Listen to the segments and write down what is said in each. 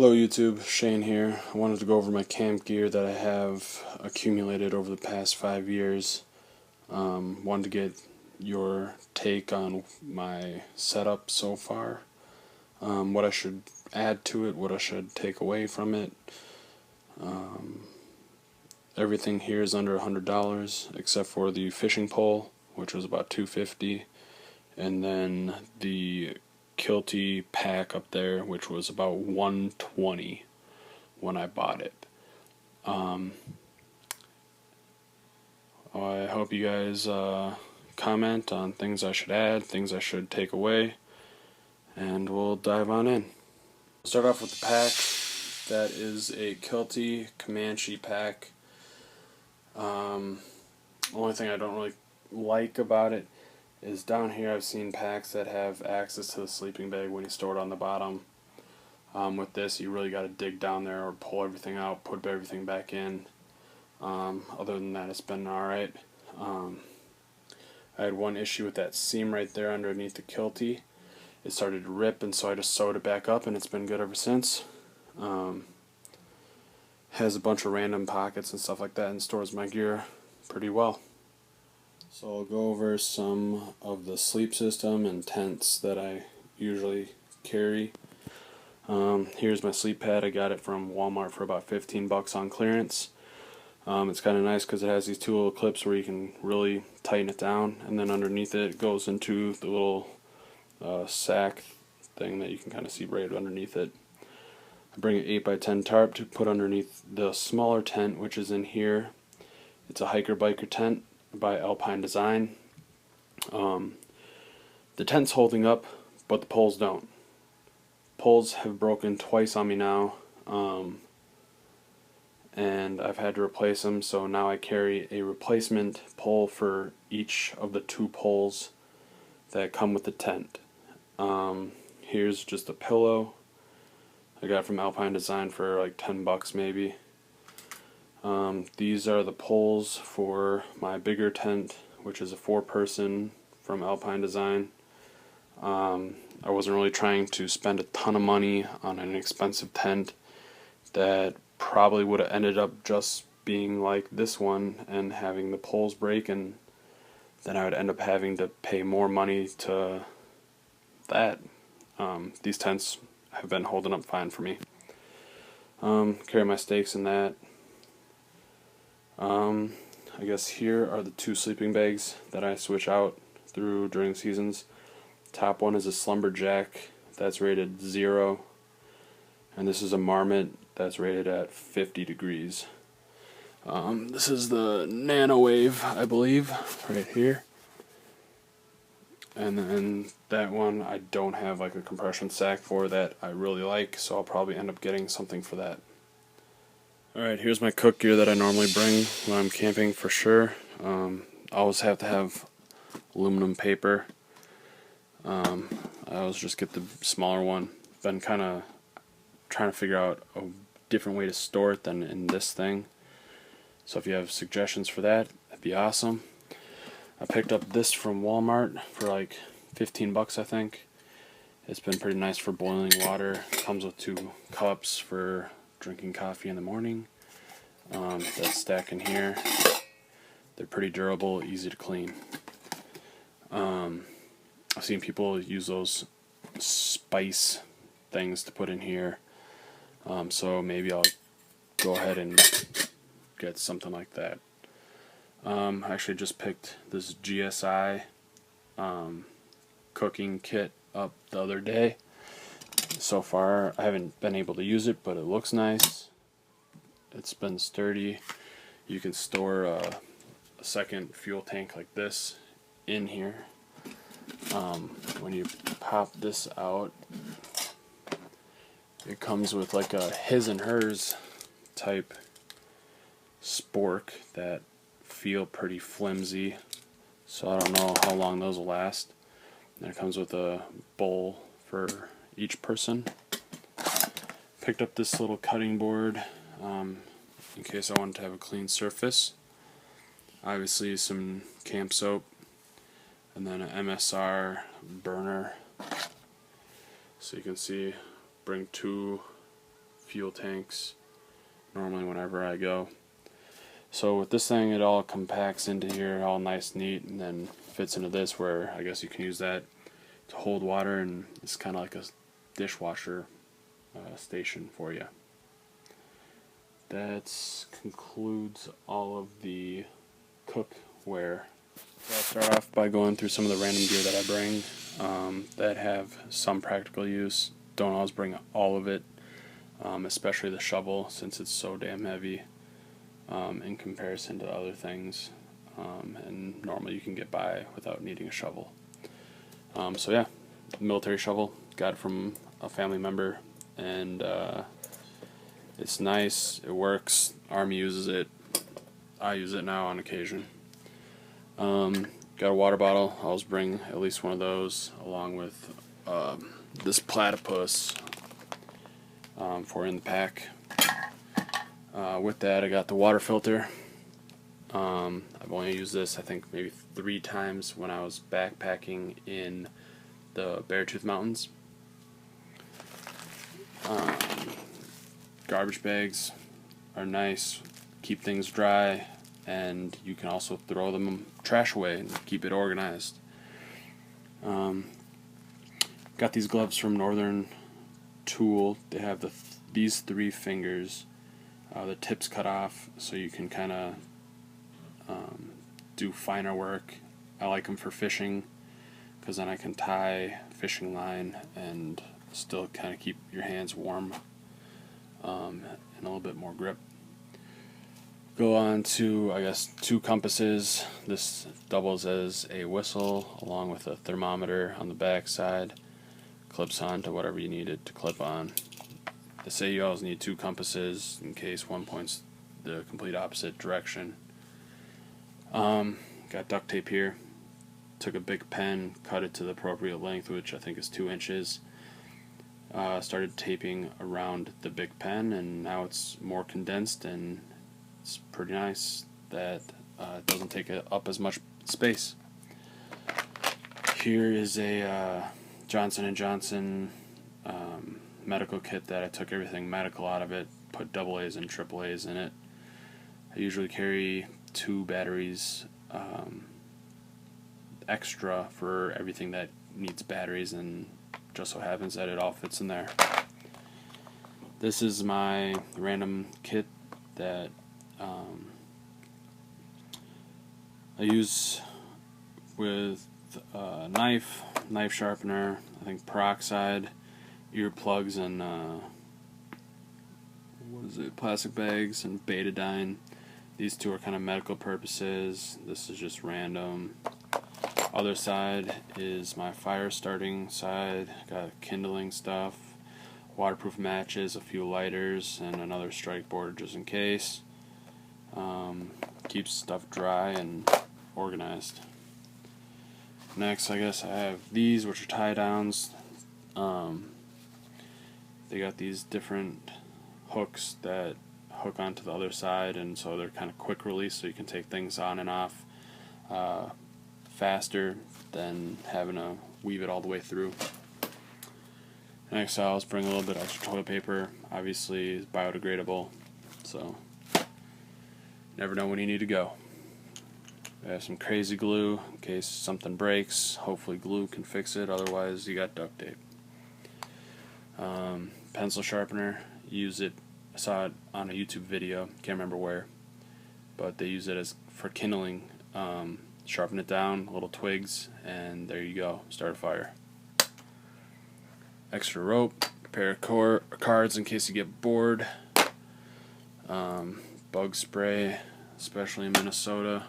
Hello YouTube, Shane here. I wanted to go over my camp gear that I have accumulated over the past 5 years. Wanted to get your take on my setup so far, what I should add to it, what I should take away from it. Everything here is under $100 except for the fishing pole, which was about $250, and then the Kilty pack up there, which was about $120 when I bought it. I hope you guys comment on things I should add, things I should take away, and we'll dive on in. Start off with the pack. That is a Kilty Comanche pack. Only thing I don't really like about it is down here I've seen packs that have access to the sleeping bag when you store it on the bottom. With this, you really got to dig down there or pull everything out, put everything back in. Other than that, it's been alright. I had one issue with that seam right there underneath the Kilty. It started to rip, and so I just sewed it back up, and it's been good ever since. Has a bunch of random pockets and stuff like that, and stores my gear pretty well. So I'll go over some of the sleep system and tents that I usually carry. Here's my sleep pad. I got it from Walmart for about $15 on clearance. It's kind of nice because it has these two little clips where you can really tighten it down, and then underneath it goes into the little sack thing that you can kind of see right underneath it. I bring an 8x10 tarp to put underneath the smaller tent, which is in here. It's a hiker biker tent by Alpine Design. The tent's holding up, but the poles don't. Poles have broken twice on me now, and I've had to replace them, so now I carry a replacement pole for each of the two poles that come with the tent. Here's just a pillow I got from Alpine Design for like $10 maybe. These are the poles for my bigger tent, which is a 4-person from Alpine Design. I wasn't really trying to spend a ton of money on an expensive tent that probably would have ended up just being like this one and having the poles break, and then I would end up having to pay more money to that. These tents have been holding up fine for me. Carry my stakes in that. I guess here are the two sleeping bags that I switch out through during seasons. Top one is a Slumberjack that's rated 0, and this is a Marmot that's rated at 50 degrees. This is the NanoWave, I believe, right here. And then that one I don't have like a compression sack for that I really like, so I'll probably end up getting something for that. Alright, here's my cook gear that I normally bring when I'm camping for sure. I always have to have aluminum paper. I always just get the smaller one. Been kind of trying to figure out a different way to store it than in this thing. So if you have suggestions for that, that'd be awesome. I picked up this from Walmart for like $15 I think. It's been pretty nice for boiling water. It comes with 2 cups for drinking coffee in the morning. That's stacked in here. They're pretty durable, easy to clean. I've seen people use those spice things to put in here. So maybe I'll go ahead and get something like that. I actually just picked this GSI cooking kit up the other day. So far I haven't been able to use it, but it looks nice. It's been sturdy. You can store a second fuel tank like this in here. When you pop this out, it comes with like a his and hers type spork that feel pretty flimsy, so I don't know how long those will last. And it comes with a bowl for each person. Picked up this little cutting board in case I wanted to have a clean surface. Obviously some camp soap, and then an MSR burner. So you can see, bring 2 fuel tanks normally whenever I go. So with this thing, it all compacts into here all nice, neat, and then fits into this where I guess you can use that to hold water, and it's kind of like a dishwasher station for you. That concludes all of the cookware. So I'll start off by going through some of the random gear that I bring that have some practical use. Don't always bring all of it, especially the shovel, since it's so damn heavy in comparison to other things, and normally you can get by without needing a shovel. So yeah, military shovel, got it from a family member, and it's nice, it works, Army uses it, I use it now on occasion. Got a water bottle, I always bring at least one of those, along with this platypus for in the pack. With that, I got the water filter. I've only used this, I think, maybe 3 times when I was backpacking in the Beartooth Mountains. Garbage bags are nice, keep things dry, and you can also throw them trash away and keep it organized. Got these gloves from Northern Tool. They have these 3 fingers. The tips cut off so you can kind of do finer work. I like them for fishing because then I can tie fishing line and still kind of keep your hands warm and a little bit more grip. Go on to, I guess, 2 compasses. This doubles as a whistle along with a thermometer on the back side. Clips on to whatever you need it to clip on. They say you always need 2 compasses in case one points the complete opposite direction. Got duct tape here. Took a big pen, cut it to the appropriate length, which I think is 2 inches. Started taping around the big pen, and now it's more condensed, and it's pretty nice that it doesn't take up as much space. Here is a Johnson & Johnson medical kit that I took everything medical out of it, put AA's and AAA's in it. I usually carry 2 batteries extra for everything that needs batteries, and just so happens that it all fits in there. This is my random kit that I use with a knife sharpener, I think peroxide, earplugs, and plastic bags, and betadine. These 2 are kind of medical purposes. This is just random. Other side is my fire starting side. Got kindling stuff, waterproof matches, a few lighters, and another strike board just in case. Keeps stuff dry and organized. Next, I guess I have these, which are tie downs. They got these different hooks that hook onto the other side, and so they're kind of quick release, so you can take things on and off faster than having to weave it all the way through. Next, I always bring a little bit of extra toilet paper. Obviously, it's biodegradable, so never know when you need to go. I have some crazy glue in case something breaks. Hopefully glue can fix it, otherwise you got duct tape. Pencil sharpener, use it, I saw it on a YouTube video, can't remember where, but they use it for kindling. Sharpen it down, little twigs, and there you go, start a fire. Extra rope, a pair of cards in case you get bored. Bug spray, especially in Minnesota,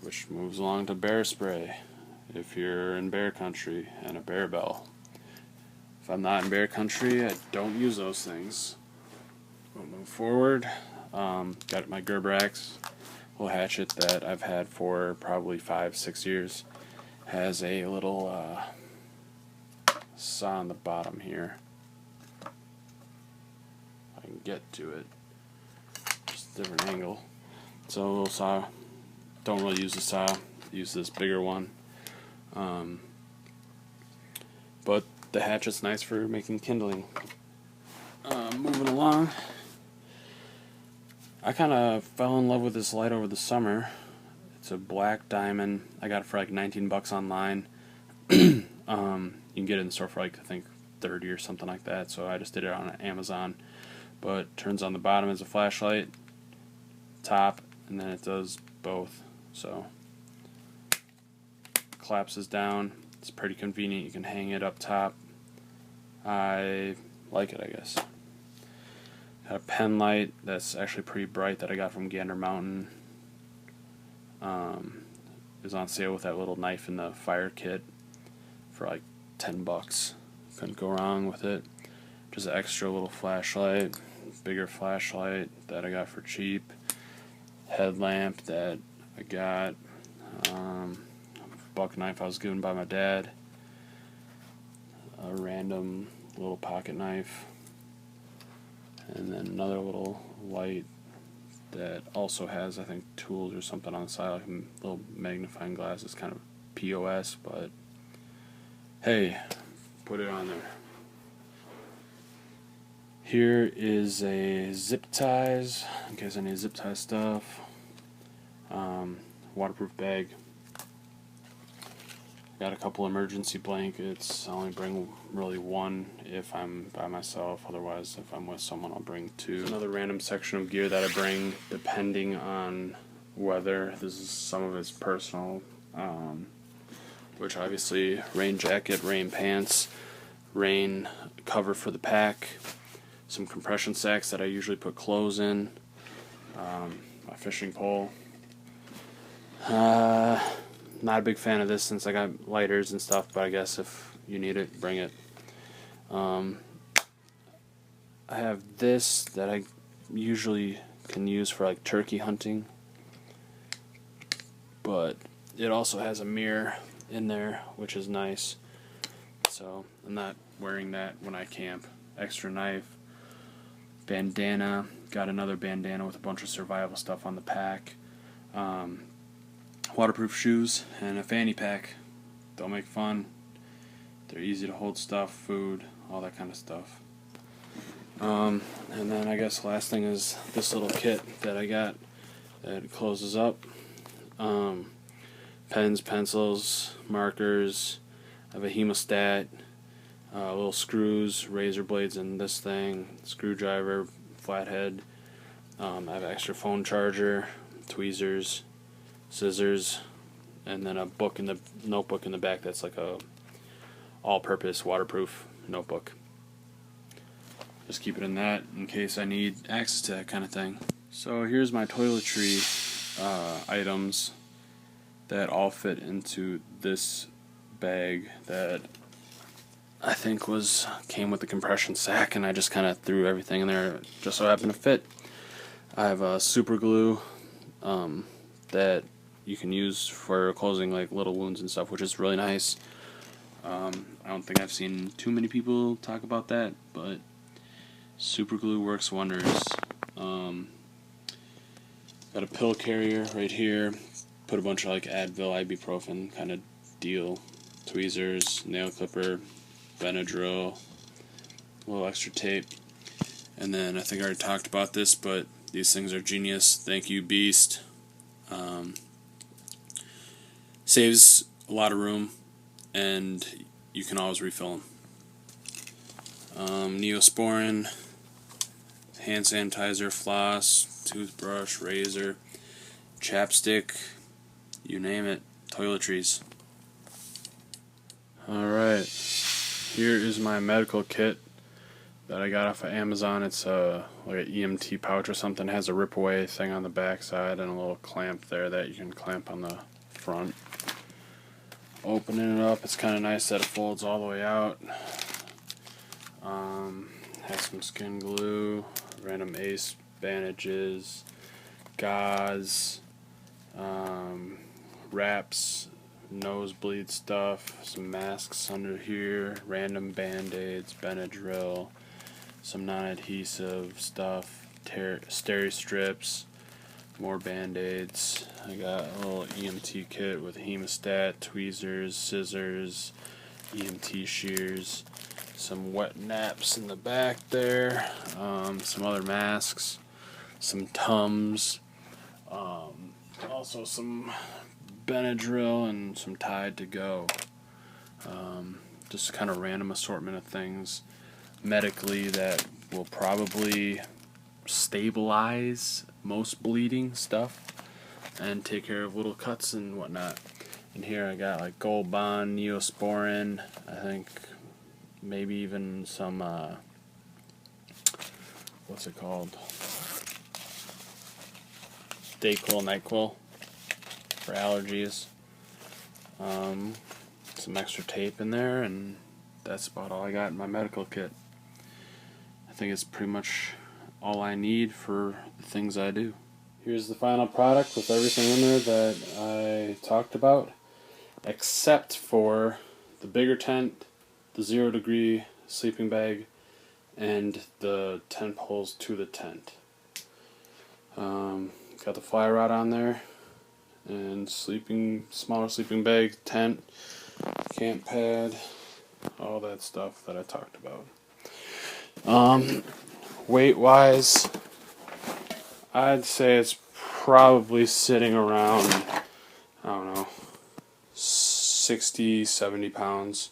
which moves along to bear spray if you're in bear country, and a bear bell. If I'm not in bear country, I don't use those things. We'll move forward. Got my Gerber axe, little hatchet that I've had for probably 5-6 years. Has a little saw on the bottom here. If I can get to it. Just a different angle. So a little saw. Don't really use the saw. Use this bigger one. But the hatchet's nice for making kindling. Moving along. I kind of fell in love with this light over the summer. It's a black diamond. I got it for like 19 bucks online. You can get it in the store for like, I think 30 or something like that. So I just did it on Amazon. But turns on the bottom as a flashlight, top, and then it does both. So collapses down. It's pretty convenient. You can hang it up top. I like it, I guess. Got a pen light that's actually pretty bright that I got from Gander Mountain. It was on sale with that little knife in the fire kit for like 10 bucks. Couldn't go wrong with it. Just an extra little flashlight, bigger flashlight that I got for cheap. Headlamp that I got. Buck knife I was given by my dad. A random little pocket knife. And then another little light that also has, I think, tools or something on the side, like a little magnifying glass. It's kind of POS, but hey, put it on there. Here is a zip ties, in case I need zip tie stuff. Waterproof bag. Got a couple emergency blankets. I only bring really one if I'm by myself. Otherwise, if I'm with someone, I'll bring two. Another random section of gear that I bring, depending on weather. This is some of it's personal, which obviously rain jacket, rain pants, rain cover for the pack, some compression sacks that I usually put clothes in, my fishing pole. Not a big fan of this since I got lighters and stuff, but I guess if you need it, bring it. I have this that I usually can use for like turkey hunting, but it also has a mirror in there, which is nice. So I'm not wearing that when I camp. Extra knife, bandana. Got another bandana with a bunch of survival stuff on the pack. Waterproof shoes and a fanny pack. Don't make fun. They're easy to hold stuff, food, all that kind of stuff. And then I guess last thing is this little kit that I got that closes up. Pens, pencils, markers. I have a hemostat, little screws, razor blades in this thing, screwdriver, flathead. I have an extra phone charger, tweezers, scissors, and then a book in the notebook in the back that's like a all-purpose waterproof notebook. Just keep it in that in case I need access to that kind of thing. So here's my toiletry items that all fit into this bag that I think came with the compression sack, and I just kind of threw everything in there just so it happened to fit. I have a super glue that you can use for closing like little wounds and stuff, which is really nice. I don't think I've seen too many people talk about that, but super glue works wonders. Got a pill carrier right here. Put a bunch of like Advil, ibuprofen kind of deal. Tweezers, nail clipper, Benadryl, a little extra tape. And then I think I already talked about this, but these things are genius. Thank you, Beast. Saves a lot of room, and you can always refill them. Neosporin, hand sanitizer, floss, toothbrush, razor, chapstick, you name it, toiletries. Alright, here is my medical kit that I got off of Amazon. It's like an EMT pouch or something. It has a rip away thing on the back side and a little clamp there that you can clamp on the front. Opening it up, it's kind of nice that it folds all the way out. Has some skin glue, random Ace bandages, gauze, wraps, nosebleed stuff, some masks under here, random band-aids, Benadryl, some non-adhesive stuff, steri strips, more band-aids. I got a little EMT kit with hemostat, tweezers, scissors, EMT shears, some wet naps in the back there, some other masks, some Tums, also some Benadryl and some Tide to go. Just kind of random assortment of things medically that will probably stabilize most bleeding stuff and take care of little cuts and whatnot. And here I got like Gold Bond, Neosporin, I think maybe even some what's it called? Dayquil, NyQuil for allergies. Some extra tape in there, and that's about all I got in my medical kit. I think it's pretty much all I need for the things I do. Here's the final product with everything in there that I talked about, except for the bigger tent, the 0 degree sleeping bag, and the tent poles to the tent. Got the fly rod on there, and smaller sleeping bag, tent, camp pad, all that stuff that I talked about. Weight wise, I'd say it's probably sitting around, I don't know, 60, 70 pounds,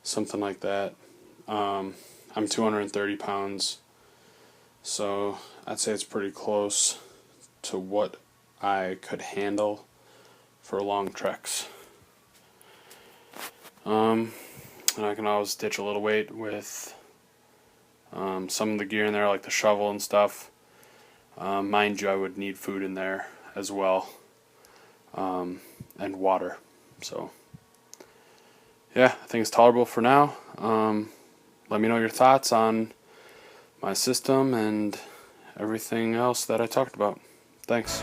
something like that. I'm 230 pounds, so I'd say it's pretty close to what I could handle for long treks. And I can always ditch a little weight with some of the gear in there, like the shovel and stuff. Mind you, I would need food in there as well, and water. So yeah, I think it's tolerable for now. Let me know your thoughts on my system and everything else that I talked about. Thanks.